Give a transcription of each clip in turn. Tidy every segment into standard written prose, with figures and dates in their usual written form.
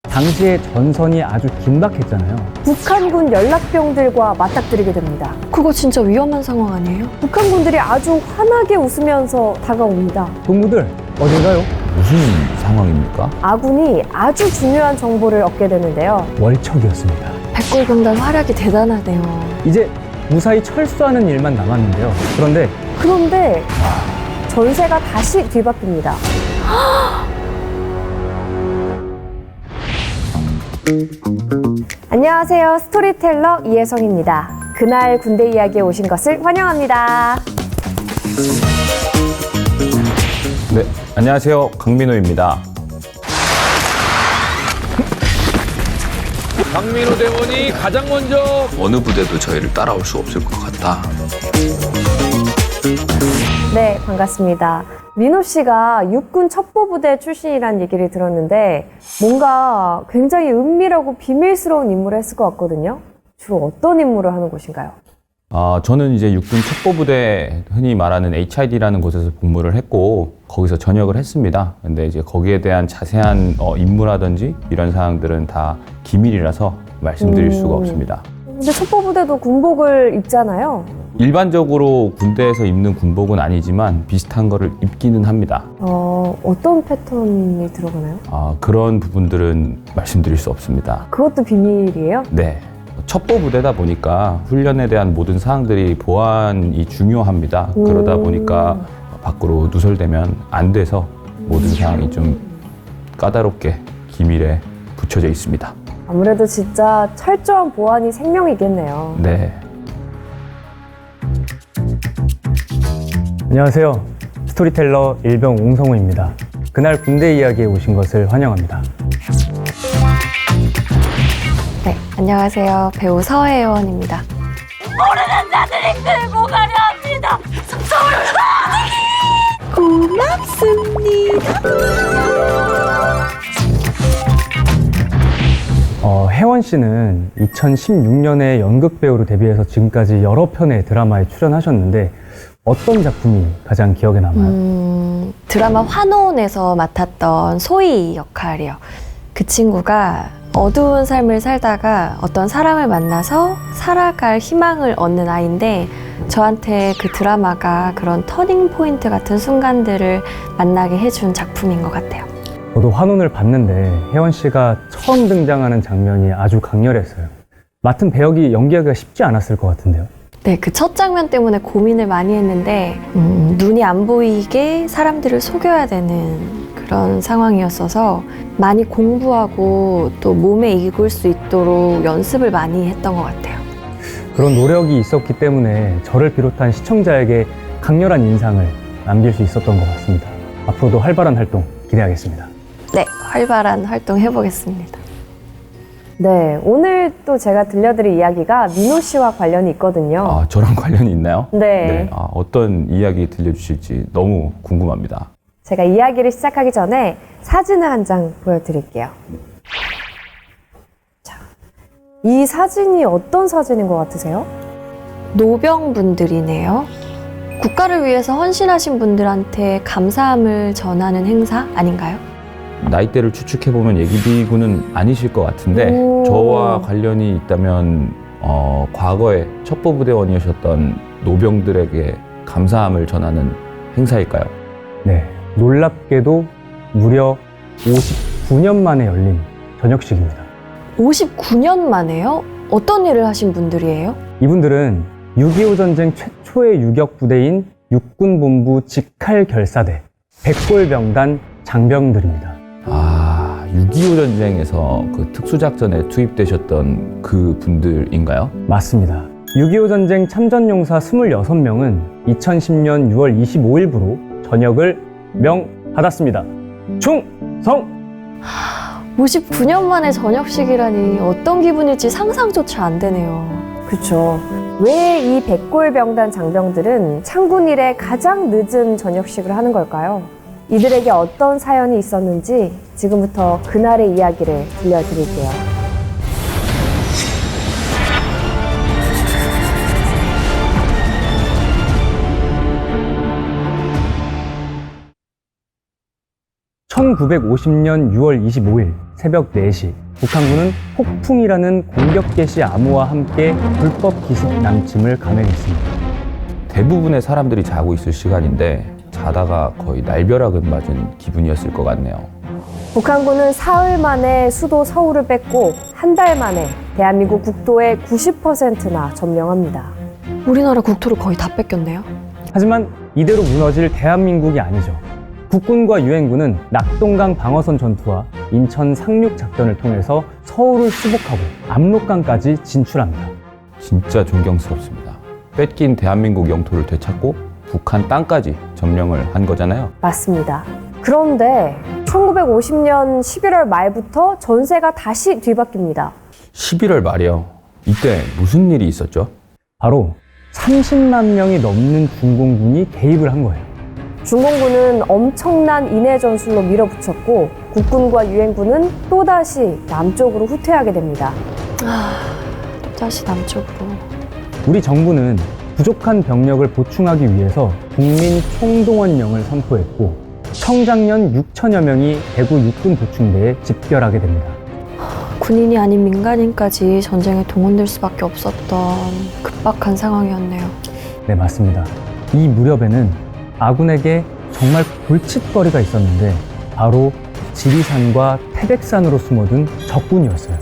당시에 전선이 아주 긴박했잖아요. 북한군 연락병들과 맞닥뜨리게 됩니다. 그거 진짜 위험한 상황 아니에요? 북한군들이 아주 환하게 웃으면서 다가옵니다. 동무들 어딘가요? 무슨 상황입니까? 아군이 아주 중요한 정보를 얻게 되는데요. 월척이었습니다. 백골병단 활약이 대단하네요. 이제 무사히 철수하는 일만 남았는데요. 그런데 전세가 다시 뒤바뀝니다. 안녕하세요. 스토리텔러 이혜성입니다. 그날 군대 이야기에 오신 것을 환영합니다. 네, 안녕하세요. 강민호입니다. 강민호 대원이 가장 먼저 어느 부대도 저희를 따라올 수 없을 것 같다. 네, 반갑습니다. 민호 씨가 육군 첩보부대 출신이라는 얘기를 들었는데 뭔가 굉장히 은밀하고 비밀스러운 임무를 했을 것 같거든요. 주로 어떤 임무를 하는 곳인가요? 저는 이제 육군 첩보부대, 흔히 말하는 HID라는 곳에서 복무를 했고 거기서 전역을 했습니다. 근데 이제 거기에 대한 자세한 임무라든지 이런 사항들은 다 기밀이라서 말씀드릴 수가 없습니다. 근데 첩보부대도 군복을 입잖아요. 일반적으로 군대에서 입는 군복은 아니지만 비슷한 거를 입기는 합니다. 어떤 패턴이 들어가나요? 그런 부분들은 말씀드릴 수 없습니다. 그것도 비밀이에요? 네. 첩보부대다 보니까 훈련에 대한 모든 사항들이 보안이 중요합니다. 그러다 보니까 밖으로 누설되면 안 돼서 모든 사항이 좀 까다롭게 기밀에 붙여져 있습니다. 아무래도 진짜 철저한 보안이 생명이겠네요. 네. 안녕하세요. 스토리텔러 일병 옹성우입니다. 그날 군대 이야기에 오신 것을 환영합니다. 네, 안녕하세요. 배우 서혜원입니다. 모르는 자들이 끌고 가려 합니다. 혜원 씨는 2016년에 연극 배우로 데뷔해서 지금까지 여러 편의 드라마에 출연하셨는데 어떤 작품이 가장 기억에 남아요? 드라마 환혼에서 맡았던 소희 역할이요. 그 친구가 어두운 삶을 살다가 어떤 사람을 만나서 살아갈 희망을 얻는 아이인데 저한테 그 드라마가 그런 터닝 포인트 같은 순간들을 만나게 해준 작품인 것 같아요. 저도 환혼을 봤는데 혜원 씨가 처음 등장하는 장면이 아주 강렬했어요. 맡은 배역이 연기하기가 쉽지 않았을 것 같은데요. 네, 그 첫 장면 때문에 고민을 많이 했는데 눈이 안 보이게 사람들을 속여야 되는 그런 상황이었어서 많이 공부하고 또 몸에 익을 수 있도록 연습을 많이 했던 것 같아요. 그런 노력이 있었기 때문에 저를 비롯한 시청자에게 강렬한 인상을 남길 수 있었던 것 같습니다. 앞으로도 활발한 활동 기대하겠습니다. 네, 활발한 활동 해보겠습니다. 네, 오늘 또 제가 들려드릴 이야기가 민호 씨와 관련이 있거든요. 저랑 관련이 있나요? 네. 어떤 이야기 들려주실지 너무 궁금합니다. 제가 이야기를 시작하기 전에 사진을 한 장 보여드릴게요. 자, 이 사진이 어떤 사진인 것 같으세요? 노병분들이네요. 국가를 위해서 헌신하신 분들한테 감사함을 전하는 행사 아닌가요? 나이대를 추측해보면 예비군은 아니실 것 같은데 저와 관련이 있다면 과거에 첩보부대원이셨던 노병들에게 감사함을 전하는 행사일까요? 네, 놀랍게도 무려 59년 만에 열린 저녁식입니다. 59년 만에요? 어떤 일을 하신 분들이에요? 이분들은 6.25 전쟁 최초의 유격 부대인 육군본부 직할결사대 백골병단 장병들입니다. 6.25 전쟁에서 그 특수작전에 투입되셨던 그 분들인가요? 맞습니다. 6.25 전쟁 참전용사 26명은 2010년 6월 25일부로 전역을 명받았습니다. 충성! 59년 만에 저녁식이라니 어떤 기분일지 상상조차 안 되네요. 그쵸. 왜 이 백골병단 장병들은 창군 이래 가장 늦은 저녁식을 하는 걸까요? 이들에게 어떤 사연이 있었는지 지금부터 그날의 이야기를 들려드릴게요. 1950년 6월 25일 새벽 4시 북한군은 폭풍이라는 공격 개시 암호와 함께 불법 기습 남침을 감행했습니다. 대부분의 사람들이 자고 있을 시간인데 자다가 거의 날벼락을 맞은 기분이었을 것 같네요. 북한군은 사흘 만에 수도 서울을 뺏고 한 달 만에 대한민국 국토의 90%나 점령합니다. 우리나라 국토를 거의 다 뺏겼네요. 하지만 이대로 무너질 대한민국이 아니죠. 국군과 유엔군은 낙동강 방어선 전투와 인천 상륙 작전을 통해서 서울을 수복하고 압록강까지 진출합니다. 진짜 존경스럽습니다. 뺏긴 대한민국 영토를 되찾고 북한 땅까지 점령을 한 거잖아요. 맞습니다. 그런데 1950년 11월 말부터 전세가 다시 뒤바뀝니다. 11월 말이요. 이때 무슨 일이 있었죠? 바로 30만 명이 넘는 중공군이 개입을 한 거예요. 중공군은 엄청난 인해 전술로 밀어붙였고 국군과 유엔군은 또다시 남쪽으로 후퇴하게 됩니다. 또다시 남쪽으로. 우리 정부는 부족한 병력을 보충하기 위해서 국민 총동원령을 선포했고 청장년 6천여 명이 대구 육군 보충대에 집결하게 됩니다. 군인이 아닌 민간인까지 전쟁에 동원될 수밖에 없었던 급박한 상황이었네요. 네, 맞습니다. 이 무렵에는 아군에게 정말 골칫거리가 있었는데 바로 지리산과 태백산으로 숨어든 적군이었어요.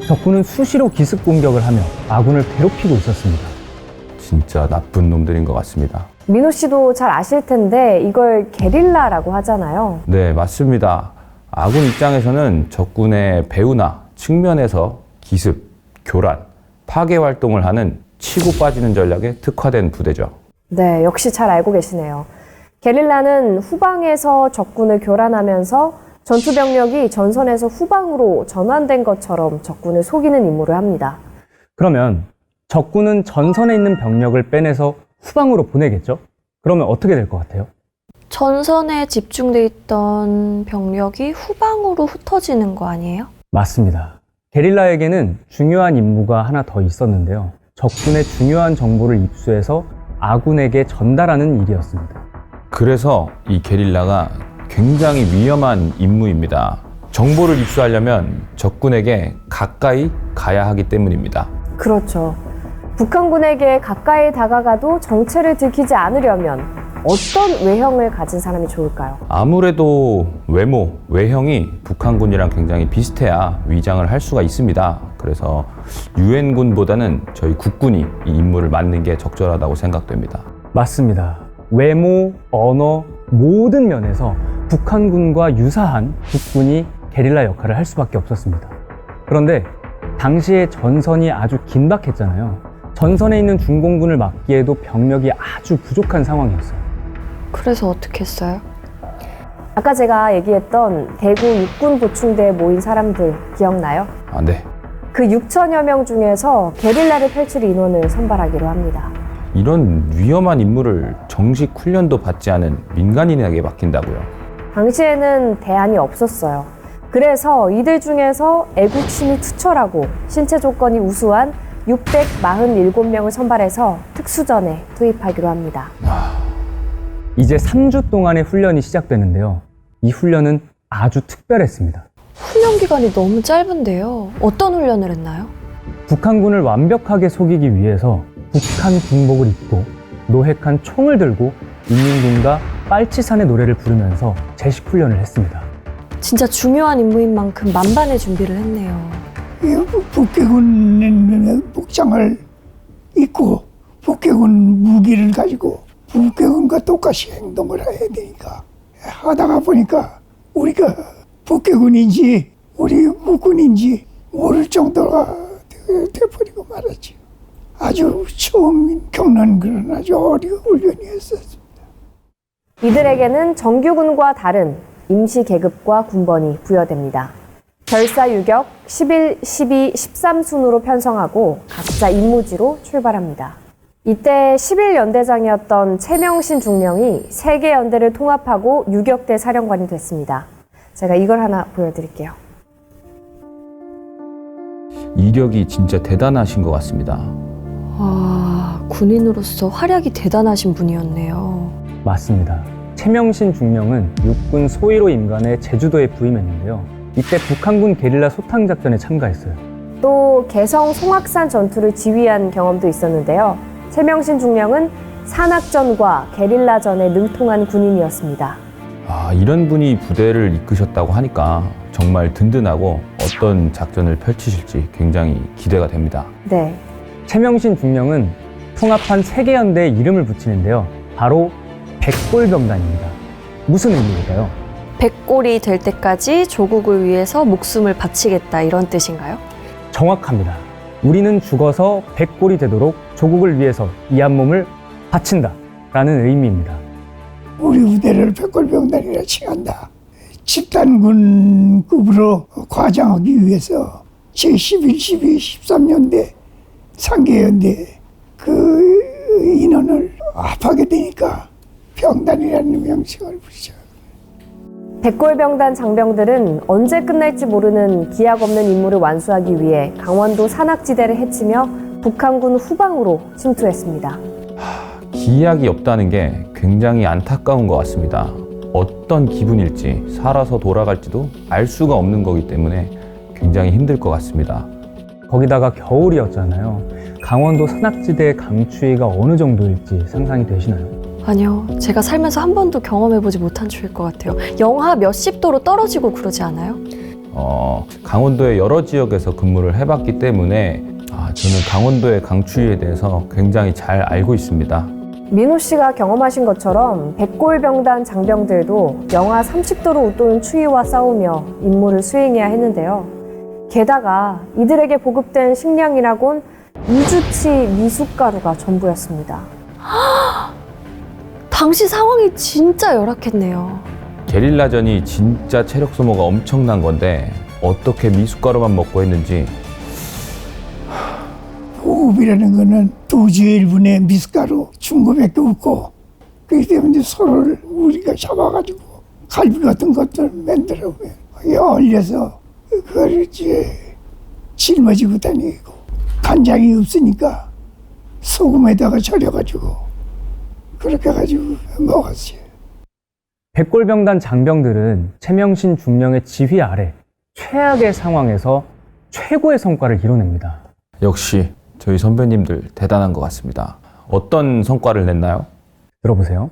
적군은 수시로 기습 공격을 하며 아군을 괴롭히고 있었습니다. 진짜 나쁜 놈들인 것 같습니다. 민호 씨도 잘 아실 텐데 이걸 게릴라라고 하잖아요. 네, 맞습니다. 아군 입장에서는 적군의 배후나 측면에서 기습, 교란, 파괴 활동을 하는 치고 빠지는 전략에 특화된 부대죠. 네, 역시 잘 알고 계시네요. 게릴라는 후방에서 적군을 교란하면서 전투 병력이 전선에서 후방으로 전환된 것처럼 적군을 속이는 임무를 합니다. 그러면 적군은 전선에 있는 병력을 빼내서 후방으로 보내겠죠? 그러면 어떻게 될 것 같아요? 전선에 집중돼 있던 병력이 후방으로 흩어지는 거 아니에요? 맞습니다. 게릴라에게는 중요한 임무가 하나 더 있었는데요. 적군의 중요한 정보를 입수해서 아군에게 전달하는 일이었습니다. 그래서 이 게릴라가 굉장히 위험한 임무입니다. 정보를 입수하려면 적군에게 가까이 가야 하기 때문입니다. 그렇죠. 북한군에게 가까이 다가가도 정체를 들키지 않으려면 어떤 외형을 가진 사람이 좋을까요? 아무래도 외모, 외형이 북한군이랑 굉장히 비슷해야 위장을 할 수가 있습니다. 그래서 유엔군보다는 저희 국군이 이 임무를 맡는 게 적절하다고 생각됩니다. 맞습니다. 외모, 언어, 모든 면에서 북한군과 유사한 국군이 게릴라 역할을 할 수밖에 없었습니다. 그런데 당시에 전선이 아주 긴박했잖아요. 전선에 있는 중공군을 막기에도 병력이 아주 부족한 상황이었어요. 그래서 어떻게 했어요? 아까 제가 얘기했던 대구 육군 보충대에 모인 사람들 기억나요? 아, 네. 그 6천여 명 중에서 게릴라를 펼칠 인원을 선발하기로 합니다. 이런 위험한 임무를 정식 훈련도 받지 않은 민간인에게 맡긴다고요? 당시에는 대안이 없었어요. 그래서 이들 중에서 애국심이 투철하고 신체 조건이 우수한 647명을 선발해서 특수전에 투입하기로 합니다. 이제 3주 동안의 훈련이 시작되는데요. 이 훈련은 아주 특별했습니다. 훈련 기간이 너무 짧은데요. 어떤 훈련을 했나요? 북한군을 완벽하게 속이기 위해서 북한 군복을 입고 노획한 총을 들고 인민군과 빨치산의 노래를 부르면서 제식 훈련을 했습니다. 진짜 중요한 임무인 만큼 만반의 준비를 했네요. 북해군 복장을 입고 북해군 무기를 가지고 북해군과 똑같이 행동을 해야 되니까 하다가 보니까 우리가 북해군인지 우리 국군인지 모를 정도가 돼버리고 말았지. 아주 처음 겪는 그런 아주 어려운 훈련이었습니다. 이들에게는 정규군과 다른 임시 계급과 군번이 부여됩니다. 별사 유격 11, 12, 13순으로 편성하고 각자 임무지로 출발합니다. 이때 11연대장이었던 최명신 중령이 3개 연대를 통합하고 유격대 사령관이 됐습니다. 제가 이걸 하나 보여드릴게요. 이력이 진짜 대단하신 것 같습니다. 와, 군인으로서 활약이 대단하신 분이었네요. 맞습니다. 최명신 중령은 육군 소위로 임관해 제주도에 부임했는데요. 이때 북한군 게릴라 소탕 작전에 참가했어요. 또 개성 송악산 전투를 지휘한 경험도 있었는데요. 최명신 중령은 산악전과 게릴라전에 능통한 군인이었습니다. 아, 이런 분이 부대를 이끄셨다고 하니까 정말 든든하고 어떤 작전을 펼치실지 굉장히 기대가 됩니다. 네. 최명신 중령은 통합한 세계연대에 이름을 붙이는데요. 바로 백골병단입니다. 무슨 의미일까요? 백골이 될 때까지 조국을 위해서 목숨을 바치겠다 이런 뜻인가요? 정확합니다. 우리는 죽어서 백골이 되도록 조국을 위해서 이 한 몸을 바친다 라는 의미입니다. 우리 부대를 백골병단이라 칭한다. 집단군급으로 과장하기 위해서 제11, 12, 13년대 상계연대 그 인원을 합하게 되니까 병단이라는 명칭을 붙이죠. 백골병단 장병들은 언제 끝날지 모르는 기약 없는 임무를 완수하기 위해 강원도 산악지대를 헤치며 북한군 후방으로 침투했습니다. 기약이 없다는 게 굉장히 안타까운 것 같습니다. 어떤 기분일지 살아서 돌아갈지도 알 수가 없는 거기 때문에 굉장히 힘들 것 같습니다. 거기다가 겨울이었잖아요. 강원도 산악지대의 강추위가 어느 정도일지 상상이 되시나요? 아니요. 제가 살면서 한 번도 경험해보지 못한 추위일 것 같아요. 영하 몇십 도로 떨어지고 그러지 않아요? 강원도의 여러 지역에서 근무를 해봤기 때문에 저는 강원도의 강추위에 대해서 굉장히 잘 알고 있습니다. 민호 씨가 경험하신 것처럼 백골병단 장병들도 영하 30도로 웃도는 추위와 싸우며 임무를 수행해야 했는데요. 게다가 이들에게 보급된 식량이라곤 이주치 미숫가루가 전부였습니다. 당시 상황이 진짜 열악했네요. 게릴라전이 진짜 체력 소모가 엄청난 건데 어떻게 미숫가루만 먹고 했는지. 보급이라는 거는 2주에 1분의 미숫가루 중고밖에 없고 그렇기 때문에 소를 우리가 잡아가지고 갈비 같은 것들 만들어 얼려서 그걸 이제 짊어지고 다니고 간장이 없으니까 소금에다가 절여가지고 그렇게 가지고 먹었어요. 백골병단 장병들은 최명신 중령의 지휘 아래 최악의 상황에서 최고의 성과를 이뤄냅니다. 역시 저희 선배님들 대단한 것 같습니다. 어떤 성과를 냈나요? 들어보세요.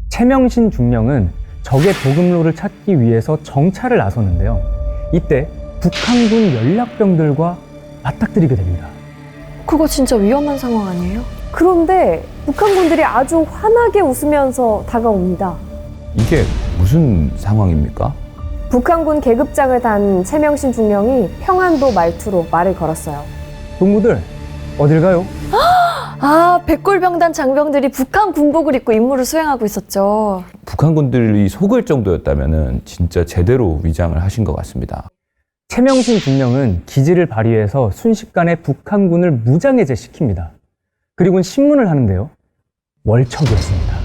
최명신 중령은 적의 보급로를 찾기 위해서 정찰을 나섰는데요. 이때 북한군 연락병들과 맞닥뜨리게 됩니다. 그거 진짜 위험한 상황 아니에요? 그런데 북한군들이 아주 환하게 웃으면서 다가옵니다. 이게 무슨 상황입니까? 북한군 계급장을 단 최명신 중령이 평안도 말투로 말을 걸었어요. 동무들 어딜 가요? 백골병단 장병들이 북한 군복을 입고 임무를 수행하고 있었죠. 북한군들이 속을 정도였다면 진짜 제대로 위장을 하신 것 같습니다. 최명신 중령은 기지를 발휘해서 순식간에 북한군을 무장해제시킵니다. 그리고는 신문을 하는데요. 월척이었습니다.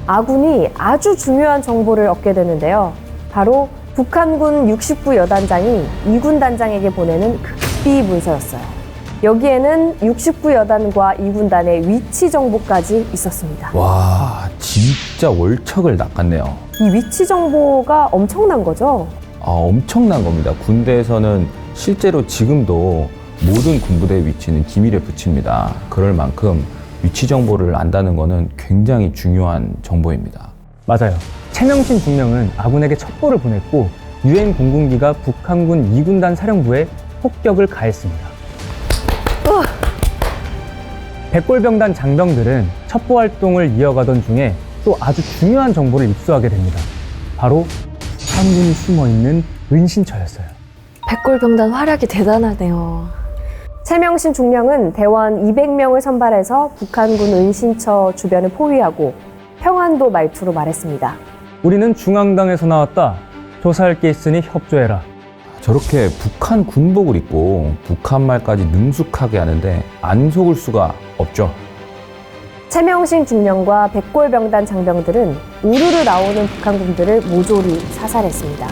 아군이 아주 중요한 정보를 얻게 되는데요. 바로 북한군 69 여단장이 2군 단장에게 보내는 극비 문서였어요. 여기에는 69 여단과 2군단의 위치 정보까지 있었습니다. 와, 진짜 월척을 낚았네요. 이 위치 정보가 엄청난 거죠? 엄청난 겁니다. 군대에서는 실제로 지금도 모든 군부대의 위치는 기밀에 붙입니다. 그럴 만큼 위치 정보를 안다는 것은 굉장히 중요한 정보입니다. 맞아요. 최명신 중령은 아군에게 첩보를 보냈고 유엔 공군기가 북한군 2군단 사령부에 폭격을 가했습니다. 백골병단 장병들은 첩보 활동을 이어가던 중에 또 아주 중요한 정보를 입수하게 됩니다. 바로 북한군이 숨어있는 은신처였어요. 백골병단 활약이 대단하네요. 최명신 중령은 대원 200명을 선발해서 북한군 은신처 주변을 포위하고 평안도 말투로 말했습니다. 우리는 중앙당에서 나왔다. 조사할 게 있으니 협조해라. 저렇게 북한 군복을 입고 북한말까지 능숙하게 하는데 안 속을 수가 없죠. 최명신 중령과 백골병단 장병들은 우르르 나오는 북한군들을 모조리 사살했습니다.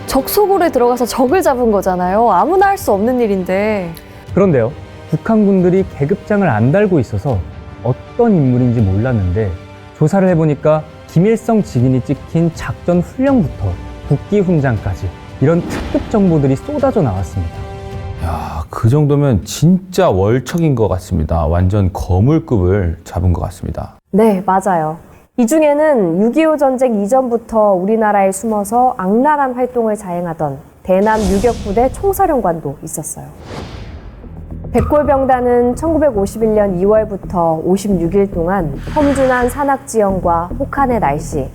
적 속으로 들어가서 적을 잡은 거잖아요. 아무나 할 수 없는 일인데. 그런데요. 북한군들이 계급장을 안 달고 있어서 어떤 인물인지 몰랐는데 조사를 해보니까 기밀성 직인이 찍힌 작전 훈련부터 국기 훈장까지 이런 특급 정보들이 쏟아져 나왔습니다. 야, 그 정도면 진짜 월척인 것 같습니다. 완전 거물급을 잡은 것 같습니다. 네, 맞아요. 이 중에는 6.25 전쟁 이전부터 우리나라에 숨어서 악랄한 활동을 자행하던 대남 유격부대 총사령관도 있었어요. 백골병단은 1951년 2월부터 56일 동안 험준한 산악 지형과 혹한의 날씨,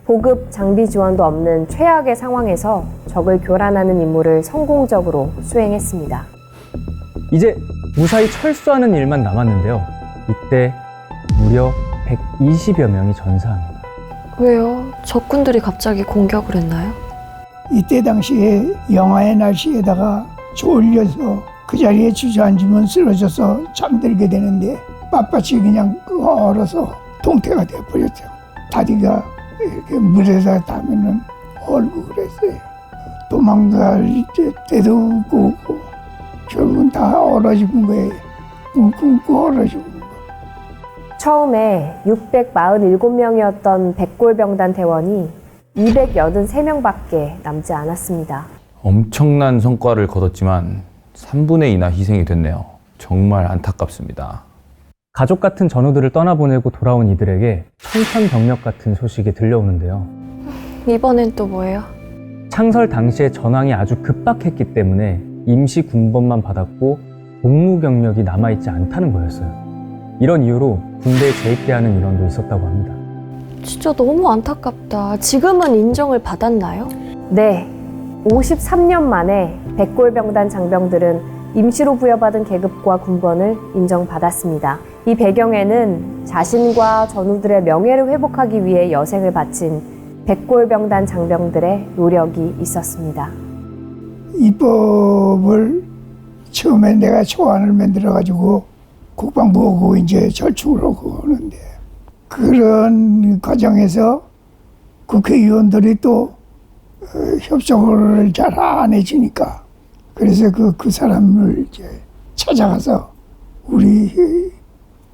보급 장비 지원도 없는 최악의 상황에서 적을 교란하는 임무를 성공적으로 수행했습니다. 이제 무사히 철수하는 일만 남았는데요. 이때 무려 120여 명이 전사합니다. 왜요? 적군들이 갑자기 공격을 했나요? 이때 당시에 영하의 날씨에다가 졸려서 그 자리에 주저앉으면 쓰러져서 잠들게 되는데 빳빳이 그냥 얼어서 동태가 돼버렸죠. 다리가 이렇게 물에서 닿으면 얼고 그랬어요. 도망갈 때도 없고 결국은 다 얼어 죽은 거예요. 굶고 얼어 죽은 거예요. 처음에 647명이었던 백골병단 대원이 283명밖에 남지 않았습니다. 엄청난 성과를 거뒀지만 3분의 2나 희생이 됐네요. 정말 안타깝습니다. 가족 같은 전우들을 떠나보내고 돌아온 이들에게 청천벽력 같은 소식이 들려오는데요. 이번엔 또 뭐예요? 창설 당시에 전황이 아주 급박했기 때문에 임시 군번만 받았고 복무 경력이 남아있지 않다는 거였어요. 이런 이유로 군대에 재입대하는 인원도 있었다고 합니다. 진짜 너무 안타깝다. 지금은 인정을 받았나요? 네, 53년 만에 백골병단 장병들은 임시로 부여받은 계급과 군번을 인정받았습니다. 이 배경에는 자신과 전우들의 명예를 회복하기 위해 여생을 바친 백골병단 장병들의 노력이 있었습니다. 입법을 처음에 내가 초안을 만들어가지고 국방부하고 이제 절충을 하고 하는데 그런 과정에서 국회의원들이 또 협조를 잘 안 해주니까 그래서 그 사람을 이제 찾아가서 우리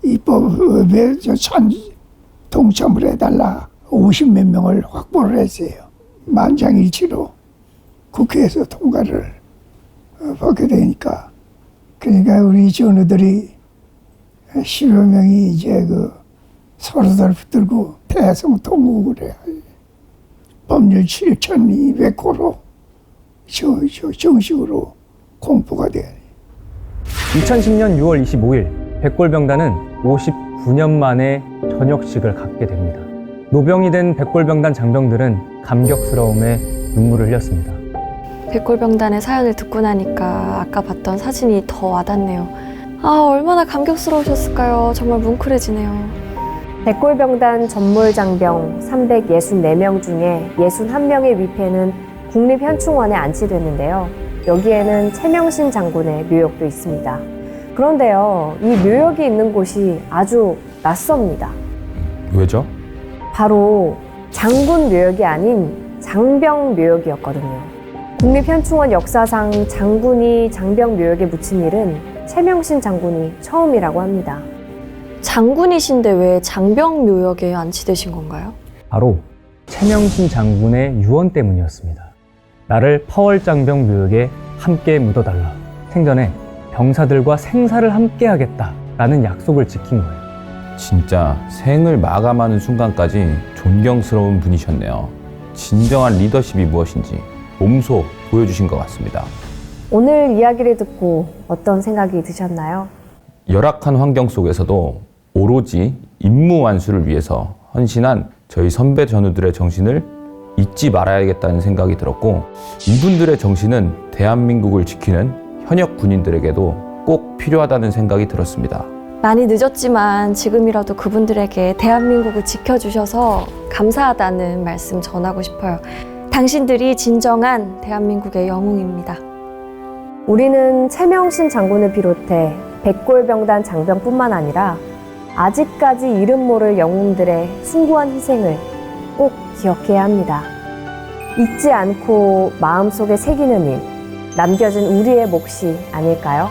입법에 동참을 해달라 50몇 명을 확보를 했어요. 만장일치로 국회에서 통과를 받게 되니까 그러니까 우리 전우들이 10여 명이 이제 서로들 붙들고 대성통곡을 해요. 법률 7,200호로 정식으로 공포가 돼요. 2010년 6월 25일 백골병단은 59년 만에 전역식을 갖게 됩니다. 노병이 된 백골병단 장병들은 감격스러움에 눈물을 흘렸습니다. 백골병단의 사연을 듣고 나니까 아까 봤던 사진이 더 와닿네요. 아, 얼마나 감격스러우셨을까요? 정말 뭉클해지네요. 백골병단 전몰장병 364명 중에 61명의 위패는 국립현충원에 안치됐는데요. 여기에는 최명신 장군의 묘역도 있습니다. 그런데요, 이 묘역이 있는 곳이 아주 낯섭니다. 왜죠? 바로 장군 묘역이 아닌 장병 묘역이었거든요. 국립현충원 역사상 장군이 장병 묘역에 묻힌 일은 최명신 장군이 처음이라고 합니다. 장군이신데 왜 장병 묘역에 안치되신 건가요? 바로 최명신 장군의 유언 때문이었습니다. 나를 파월장병 묘역에 함께 묻어달라. 생전에 병사들과 생사를 함께 하겠다라는 약속을 지킨 거예요. 진짜 생을 마감하는 순간까지 존경스러운 분이셨네요. 진정한 리더십이 무엇인지 몸소 보여주신 것 같습니다. 오늘 이야기를 듣고 어떤 생각이 드셨나요? 열악한 환경 속에서도 오로지 임무 완수를 위해서 헌신한 저희 선배 전우들의 정신을 잊지 말아야겠다는 생각이 들었고 이분들의 정신은 대한민국을 지키는 현역 군인들에게도 꼭 필요하다는 생각이 들었습니다. 많이 늦었지만 지금이라도 그분들에게 대한민국을 지켜주셔서 감사하다는 말씀 전하고 싶어요. 당신들이 진정한 대한민국의 영웅입니다. 우리는 최명신 장군을 비롯해 백골병단 장병뿐만 아니라 아직까지 이름 모를 영웅들의 숭고한 희생을 꼭 기억해야 합니다. 잊지 않고 마음속에 새기는 일, 남겨진 우리의 몫이 아닐까요?